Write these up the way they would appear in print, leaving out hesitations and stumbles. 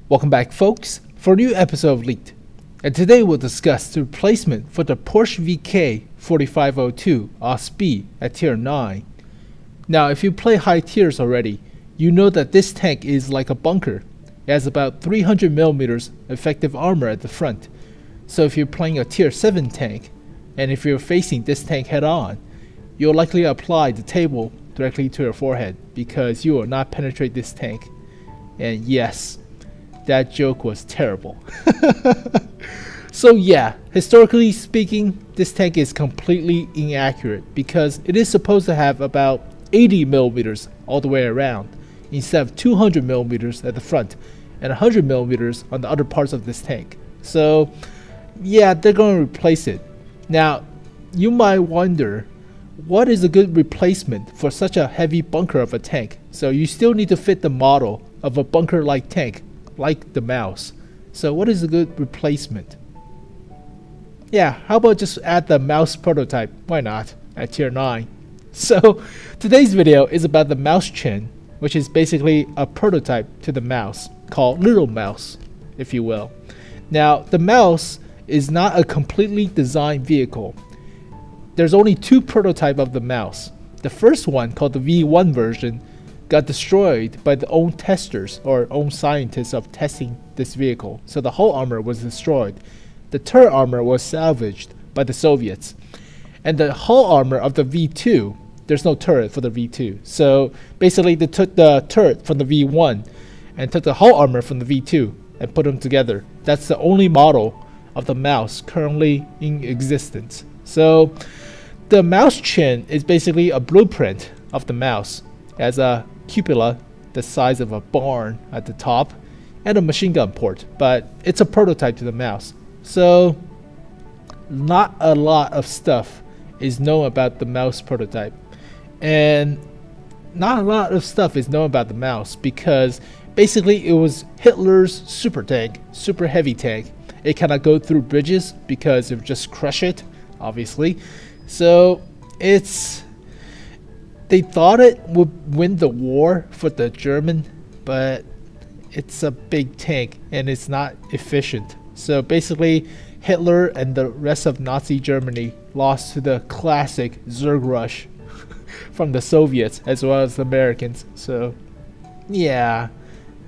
Welcome back, folks, for a new episode of Leaked. And today we'll discuss the replacement for the Porsche VK 4502 ausf at tier 9. Now, if you play high tiers already, you know that this tank is like a bunker. It has about 300mm effective armor at the front. So if you're playing a tier 7 tank, and if you're facing this tank head on, you'll likely apply the table directly to your forehead because you will not penetrate this tank. And yes, that joke was terrible. So yeah, historically speaking, this tank is completely inaccurate because it is supposed to have about 80mm all the way around instead of 200mm at the front and 100mm on the other parts of this tank. So yeah, they're going to replace it. Now, you might wonder, what is a good replacement for such a heavy bunker of a tank? So you still need to fit the model of a bunker-like tank, like the Maus. So what is a good replacement? Yeah, how about just add the Maus prototype? Why not? At tier 9. So today's video is about the Mäuschen, which is basically a prototype to the Maus, called Little Maus, if you will. Now, the Maus is not a completely designed vehicle. There's only two prototypes of the Maus. The first one, called the V1 version, got destroyed by the own testers or own scientists of testing this vehicle. So the whole armor was destroyed. The turret armor was salvaged by the Soviets. And the hull armor of the V2, there's no turret for the V2. So basically they took the turret from the V1 and took the hull armor from the V2 and put them together. That's the only model of the Maus currently in existence. So the Mäuschen is basically a blueprint of the Maus. It has a cupola the size of a barn at the top and a machine gun port, but it's a prototype to the Maus. So not a lot of stuff is known about the Maus prototype, and not a lot of stuff is known about the Maus because basically it was Hitler's super tank, super heavy tank. It cannot go through bridges because it would just crush it, obviously. So they thought it would win the war for the German, but it's a big tank and it's not efficient. So basically Hitler and the rest of Nazi Germany lost to the classic Zerg rush from the Soviets as well as the Americans. So yeah,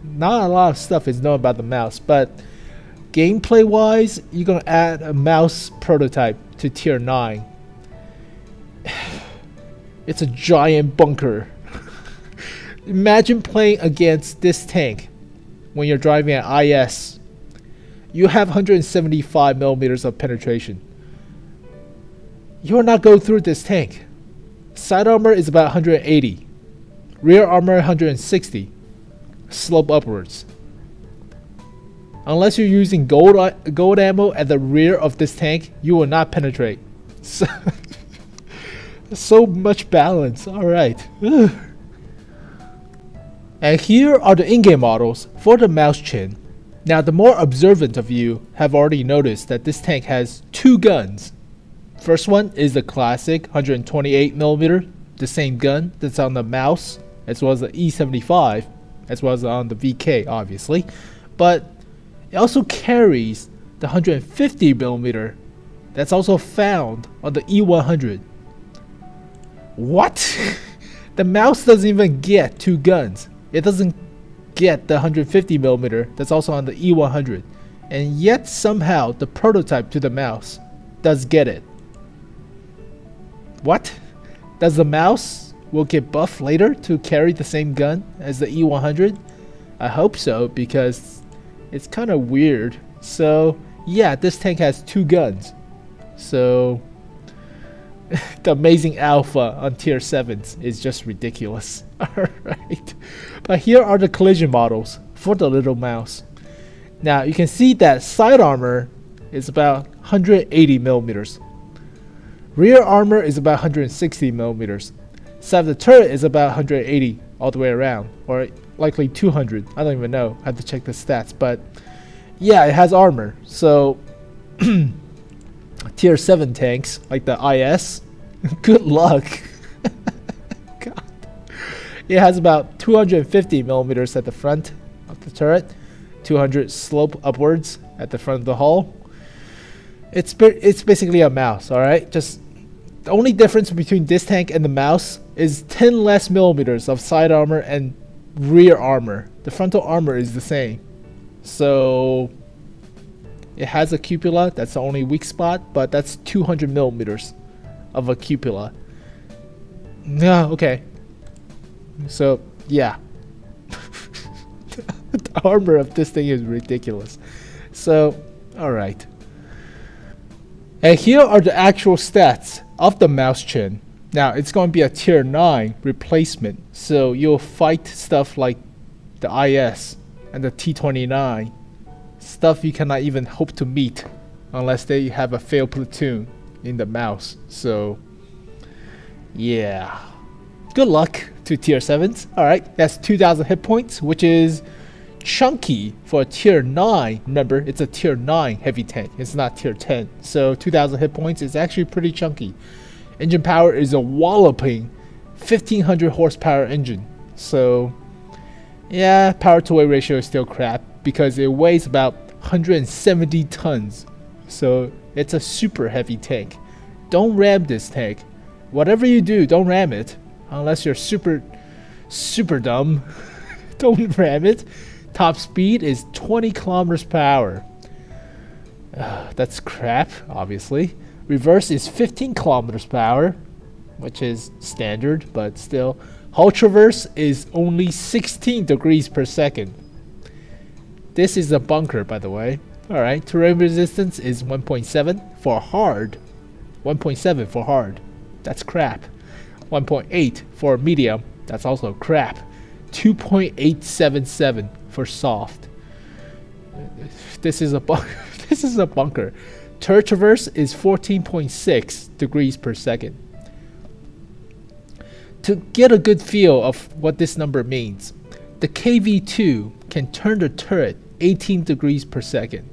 not a lot of stuff is known about the Maus, but gameplay wise, you're gonna add a Maus prototype to tier 9. It's a giant bunker. Imagine playing against this tank when you're driving an IS. You have 175mm of penetration. You will not go through this tank. Side armor is about 180. Rear armor 160. Slope upwards. Unless you're using gold ammo at the rear of this tank, you will not penetrate. So much balance. Alright. And here are the in-game models for the Mäuschen. Now, the more observant of you have already noticed that this tank has two guns. First one is the classic 128mm, the same gun that's on the Maus, as well as the E75, as well as on the VK, obviously. But it also carries the 150mm that's also found on the E100. What? The Maus doesn't even get two guns. It doesn't get the 150mm that's also on the E100. And yet somehow the prototype to the Maus does get it. What? Does the Maus will get buffed later to carry the same gun as the E100? I hope so, because it's kind of weird. So yeah, this tank has two guns. So the amazing alpha on tier 7s is just ridiculous. Alright, but here are the collision models for the Little Maus. Now you can see that side armor is about 180mm. Rear armor is about 160mm. Side of the turret is about 180 all the way around, or likely 200. I don't even know. I have to check the stats, but yeah, it has armor. So tier 7 tanks like the IS, good luck. God. It has about 250mm at the front of the turret, 200 slope upwards at the front of the hull. It's basically a Maus, alright? Just the only difference between this tank and the Maus is 10 less millimeters of side armor and rear armor. The frontal armor is the same. So it has a cupola, that's the only weak spot, but that's 200 millimeters of a cupola. Yeah, okay. So, yeah. The armor of this thing is ridiculous. So, alright. And here are the actual stats of the Mäuschen. Now, it's going to be a tier 9 replacement. So, you'll fight stuff like the IS and the T-29. Stuff you cannot even hope to meet unless they have a failed platoon in the Maus. So, yeah. Good luck to tier 7s. Alright, that's 2,000 hit points, which is chunky for a tier 9. Remember, it's a tier 9 heavy tank. It's not tier 10. So 2,000 hit points is actually pretty chunky. Engine power is a walloping 1,500 horsepower engine. So, yeah, power to weight ratio is still crap because it weighs about 170 tons. So it's a super heavy tank. Don't ram this tank. Whatever you do, don't ram it. Unless you're super dumb. Don't ram it. Top speed is 20 kilometers per hour. That's crap, obviously. Reverse is 15 kilometers per hour, which is standard, but still. Hull traverse is only 16 degrees per second. This is a bunker, by the way. Alright, terrain resistance is 1.7 for hard. 1.7 for hard. That's crap. 1.8 for medium. That's also crap. 2.877 for soft. This is a this is a bunker. Turret traverse is 14.6 degrees per second. To get a good feel of what this number means, the KV-2 can turn the turret 18 degrees per second.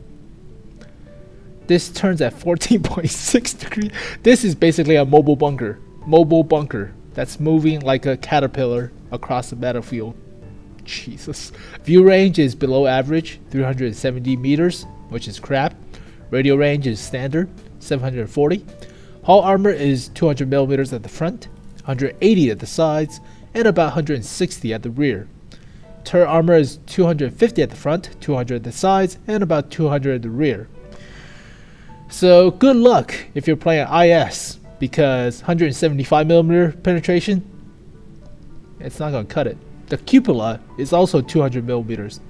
This turns at 14.6 degrees. This is basically a mobile bunker. Mobile bunker that's moving like a caterpillar across the battlefield. Jesus. View range is below average, 370 meters, which is crap. Radio range is standard, 740. Hull armor is 200 millimeters at the front, 180 at the sides, and about 160 at the rear. Turret armor is 250 at the front, 200 at the sides, and about 200 at the rear. So good luck if you're playing IS, because 175 millimeter penetration, it's not going to cut it. The cupola is also 200 millimeters.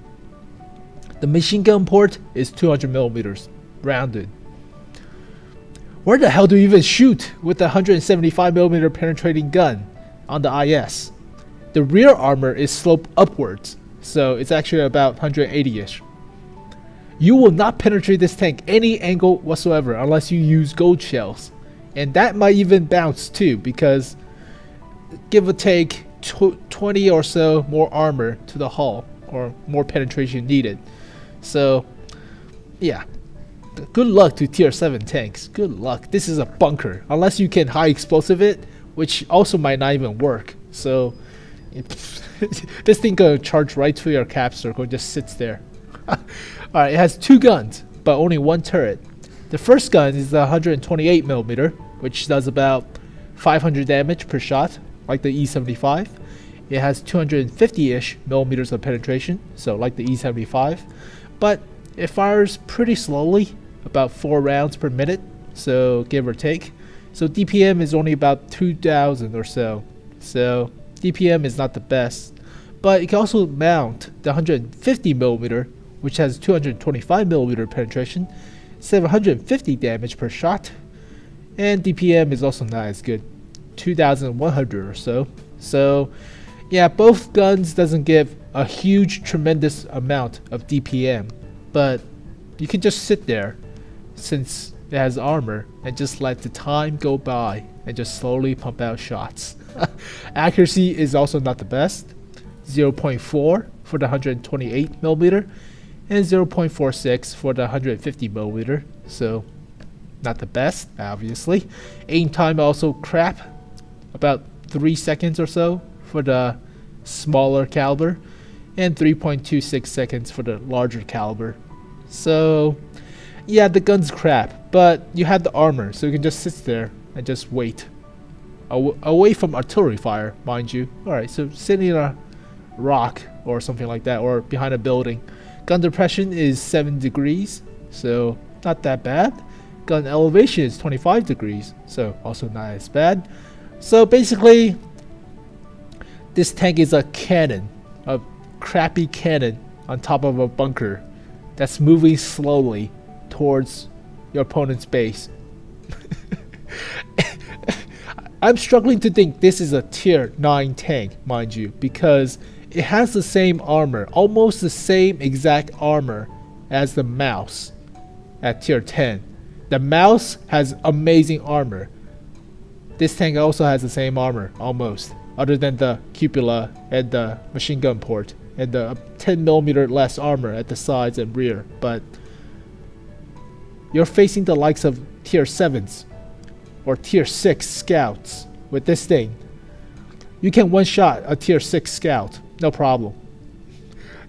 The machine gun port is 200 millimeters, rounded. Where the hell do you even shoot with the 175 millimeter penetrating gun on the IS? The rear armor is sloped upwards, so it's actually about 180-ish. You will not penetrate this tank any angle whatsoever unless you use gold shells. And that might even bounce too, because give or take 20 or so more armor to the hull, or more penetration needed. So yeah, good luck to tier 7 tanks. Good luck. This is a bunker, unless you can high explosive it, which also might not even work. So this thing gonna charge right to your cap circle, just sits there. Alright, it has 2 guns, but only 1 turret. The first gun is the 128 millimeter, which does about 500 damage per shot, like the E75. It has 250-ish millimeters of penetration, so like the E75, but it fires pretty slowly, about 4 rounds per minute, so give or take. So DPM is only about 2,000 or so. So DPM is not the best, but it can also mount the 150 millimeter, which has 225 millimeter penetration, 750 damage per shot, and DPM is also not as good, 2,100 or so. So yeah, both guns doesn't give a huge tremendous amount of DPM, but you can just sit there since it has armor and just let the time go by and just slowly pump out shots. Accuracy is also not the best, 0.4 for the 128 millimeter and 0.46 for the 150 millimeter, so not the best, obviously. Aim time also crap, about 3 seconds or so for the smaller caliber, and 3.26 seconds for the larger caliber. So yeah, the gun's crap, but you have the armor, so you can just sit there and just wait. Away from artillery fire, mind you. Alright, so sitting in a rock or something like that, or behind a building. Gun depression is 7 degrees, so not that bad. Gun elevation is 25 degrees, so also not as bad. So basically, this tank is a cannon, a crappy cannon on top of a bunker that's moving slowly towards your opponent's base. I'm struggling to think this is a tier 9 tank, mind you, because it has the same armor, almost the same exact armor as the Maus at tier 10. The Maus has amazing armor. This tank also has the same armor, almost, other than the cupola and the machine gun port, and the 10mm less armor at the sides and rear, but you're facing the likes of tier 7s or tier 6 scouts with this thing. You can one-shot a tier 6 scout, no problem.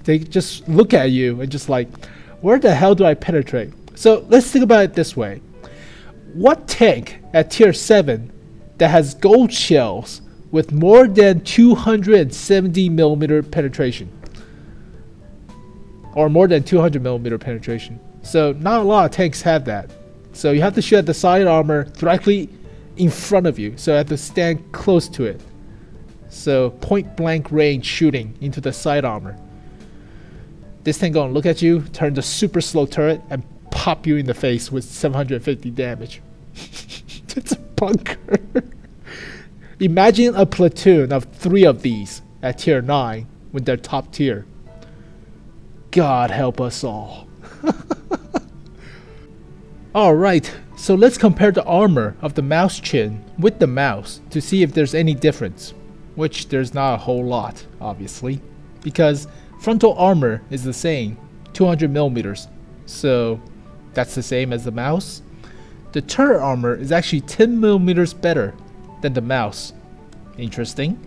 They just look at you and just like, where the hell do I penetrate? So let's think about it this way. What tank at tier 7 that has gold shells with more than 270mm penetration? Or more than 200mm penetration. So not a lot of tanks have that. So you have to shoot at the side armor directly in front of you. So you have to stand close to it. So point blank range shooting into the side armor. This thing gonna look at you, turn the super slow turret, and pop you in the face with 750 damage. It's a bunker. Imagine a platoon of 3 of these at tier 9 when they're top tier. God help us all. Alright, so let's compare the armor of the Mäuschen with the Maus to see if there's any difference. Which there's not a whole lot, obviously, because frontal armor is the same, 200mm, so that's the same as the Maus. The turret armor is actually 10mm better than the Maus. Interesting.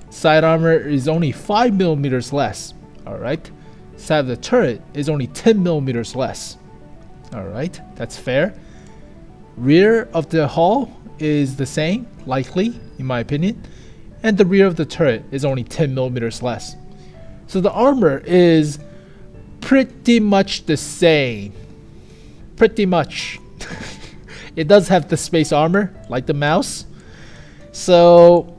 Side armor is only 5mm less. Alright. Side of the turret is only 10mm less. Alright, that's fair. Rear of the hull is the same, likely, in my opinion. And the rear of the turret is only 10mm less. So the armor is pretty much the same. Pretty much. It does have the space armor, like the Maus. So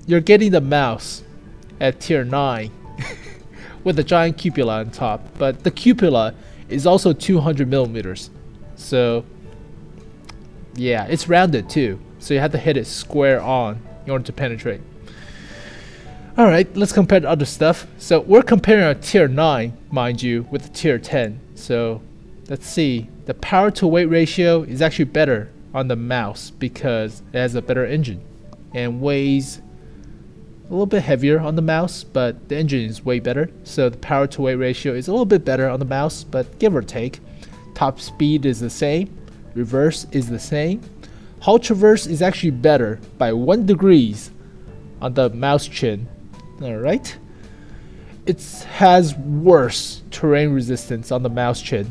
you're getting the Maus at tier 9 with a giant cupola on top. But the cupola is also 200mm. So yeah, it's rounded too. So you have to hit it square on in order to penetrate. Alright, let's compare the other stuff. So we're comparing a tier 9, mind you, with a tier 10. So let's see. The power to weight ratio is actually better on the Maus because it has a better engine and weighs a little bit heavier on the Maus, but the engine is way better. So the power to weight ratio is a little bit better on the Maus, but give or take. Top speed is the same. Reverse is the same. Hull traverse is actually better by 1 degrees on the Mäuschen. Alright. It has worse terrain resistance on the Mäuschen.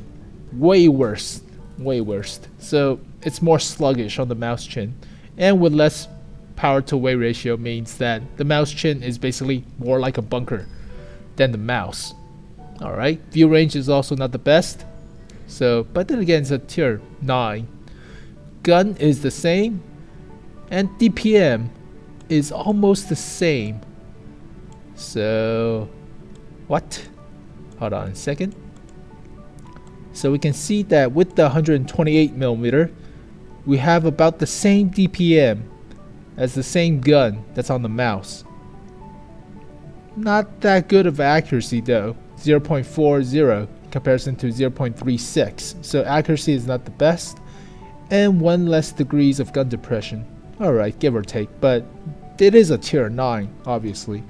Way worse. Way worse. So it's more sluggish on the Mäuschen. And with less power to weight ratio means that the Mäuschen is basically more like a bunker than the Maus. Alright. View range is also not the best. So, but then again, it's a tier 9. Gun is the same, and DPM is almost the same. So, what? Hold on a second. So we can see that with the 128mm, we have about the same DPM as the same gun that's on the Maus. Not that good of accuracy though, 0.40 in comparison to 0.36. So accuracy is not the best. And 1 less degrees of gun depression. Alright, give or take, but it is a tier 9, obviously.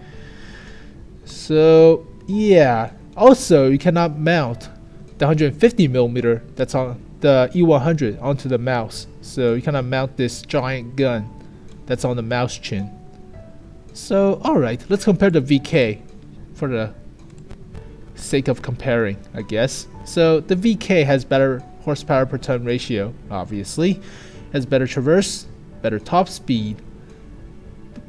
So, yeah. Also, you cannot mount the 150mm that's on the E100 onto the Maus. So, you cannot mount this giant gun that's on the Mäuschen. So, alright, let's compare the VK for the sake of comparing, I guess. So the VK has better horsepower per ton ratio, obviously, has better traverse, better top speed.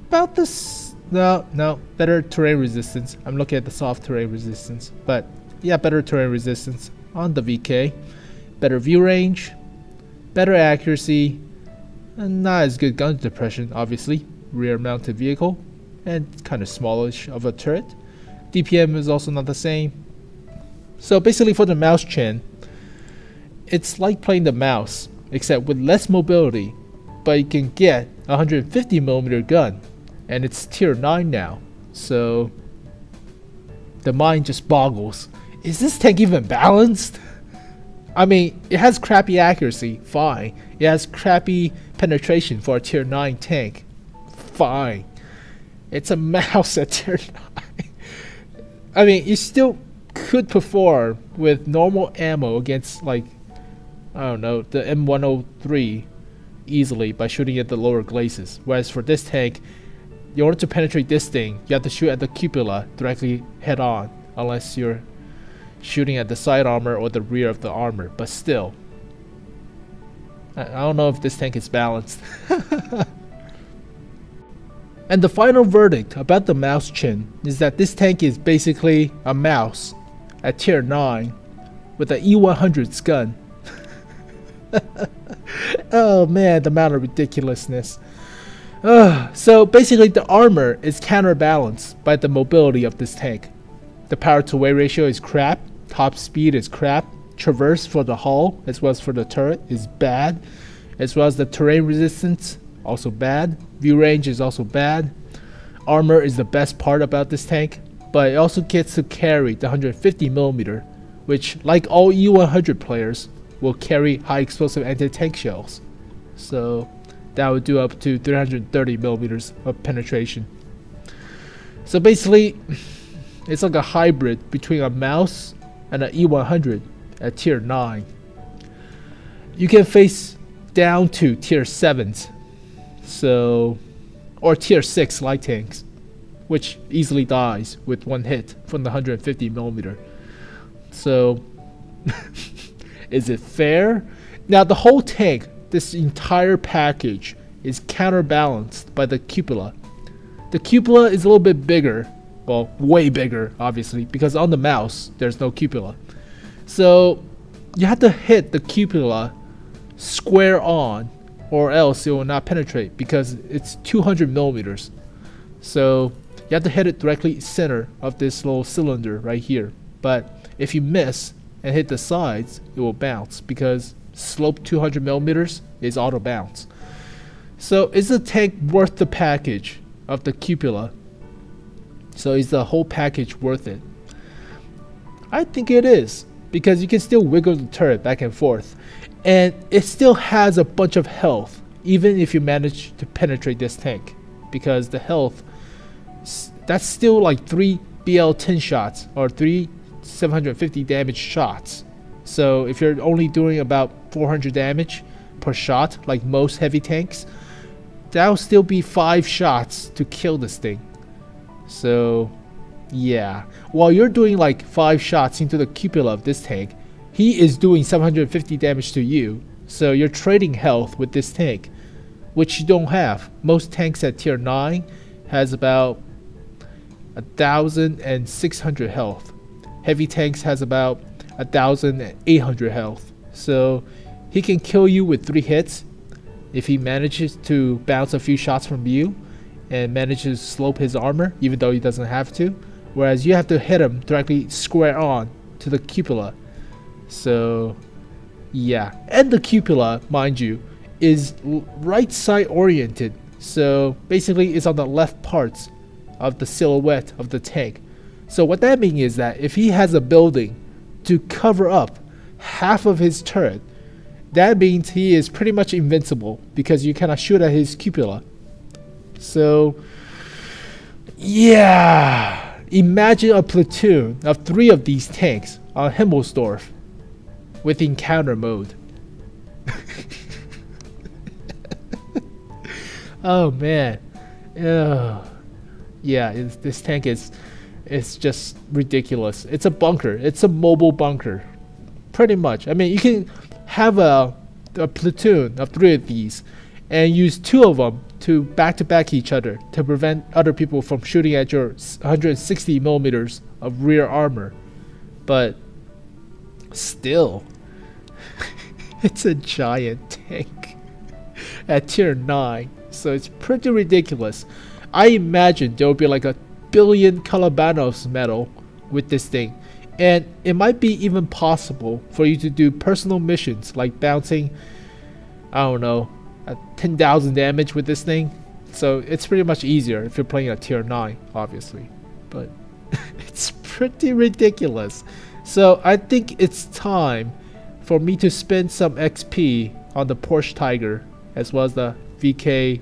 About this, no, better terrain resistance. I'm looking at the soft terrain resistance, but yeah, better terrain resistance on the VK, better view range, better accuracy, and not as good gun depression, obviously, rear mounted vehicle, and kind of smallish of a turret. DPM is also not the same. So basically for the Mäuschen, it's like playing the Maus, except with less mobility, but you can get a 150mm gun, and it's tier 9 now. So the mind just boggles. Is this tank even balanced? I mean, it has crappy accuracy, fine. It has crappy penetration for a tier 9 tank, fine. It's a Maus at tier 9. I mean, you still could perform with normal ammo against, like, I don't know, the M103 easily by shooting at the lower glacis. Whereas for this tank, in order to penetrate this thing, you have to shoot at the cupola directly head on, unless you're shooting at the side armor or the rear of the armor. But still, I don't know if this tank is balanced. And the final verdict about the Mäuschen is that this tank is basically a Maus at tier 9 with an E100's gun. Oh man, the amount of ridiculousness. So basically the armor is counterbalanced by the mobility of this tank. The power to weight ratio is crap, top speed is crap, traverse for the hull as well as for the turret is bad, as well as the terrain resistance also bad, view range is also bad. Armor is the best part about this tank, but it also gets to carry the 150mm, which, like all E100 players, will carry high explosive anti-tank shells. So that would do up to 330mm of penetration. So basically, it's like a hybrid between a Maus and an E100 at tier 9. You can face down to tier 7s, so, or tier 6 light tanks, which easily dies with one hit from the 150mm. So is it fair? Now the whole tank, this entire package, is counterbalanced by the cupola. The cupola is a little bit bigger, well, way bigger obviously, because on the Maus there's no cupola. So you have to hit the cupola square on, or else it will not penetrate because it's 200mm. So you have to hit it directly center of this little cylinder right here. But if you miss and hit the sides, it will bounce because slope 200mm is auto bounce. So is the tank worth the package of the cupola? So is the whole package worth it? I think it is, because you can still wiggle the turret back and forth, and it still has a bunch of health even if you manage to penetrate this tank, because the health, that's still like 3 BL10 shots or 3 750 damage shots. So if you're only doing about 400 damage per shot like most heavy tanks, that'll still be 5 shots to kill this thing. So yeah, while you're doing like 5 shots into the cupola of this tank, he is doing 750 damage to you. So you're trading health with this tank, which you don't have. Most tanks at tier 9 has about 1,600 health. Heavy tanks has about 1,800 health. So he can kill you with 3 hits if he manages to bounce a few shots from you and manages to slope his armor, even though he doesn't have to. Whereas you have to hit him directly square on to the cupola. So yeah, and the cupola, mind you, is right side oriented. So basically it's on the left parts of the silhouette of the tank. So what that means is that if he has a building to cover up half of his turret, that means he is pretty much invincible because you cannot shoot at his cupola. So yeah, imagine a platoon of 3 of these tanks on Himmelsdorf with encounter mode. Oh man, yeah, this tank is is just ridiculous. It's a bunker. It's a mobile bunker, pretty much. I mean, you can have a platoon of 3 of these and use 2 of them to back each other to prevent other people from shooting at your 160 millimeters of rear armor. But still, it's a giant tank at tier 9, so it's pretty ridiculous. I imagine there will be like a billion Calabanos metal with this thing, and it might be even possible for you to do personal missions like bouncing, I don't know, 10,000 damage with this thing. So it's pretty much easier if you're playing at tier 9, obviously, but it's pretty ridiculous. So I think it's time for me to spend some XP on the Porsche Tiger as well as the VK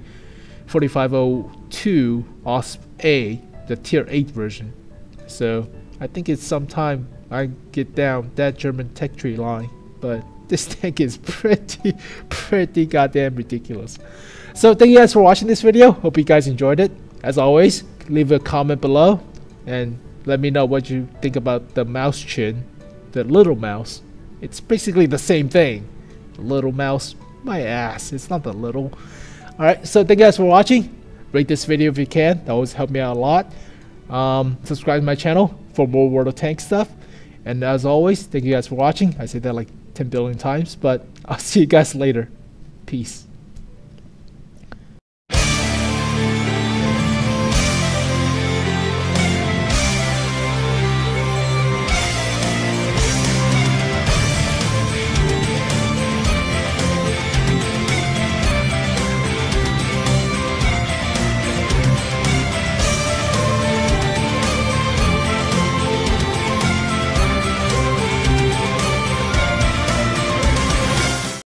4502 ausf, the tier 8 version. So I think it's some time I get down that German tech tree line, but this tank is pretty goddamn ridiculous. So thank you guys for watching this video. Hope you guys enjoyed it. As always, leave a comment below and let me know what you think about the Mäuschen, the little mouse. It's basically the same thing. The little mouse, my ass, it's not the little. Alright, so thank you guys for watching. Rate this video if you can, that always help me out a lot. Subscribe to my channel for more World of Tanks stuff. And as always, thank you guys for watching. I say that like 10 billion times, but I'll see you guys later. Peace.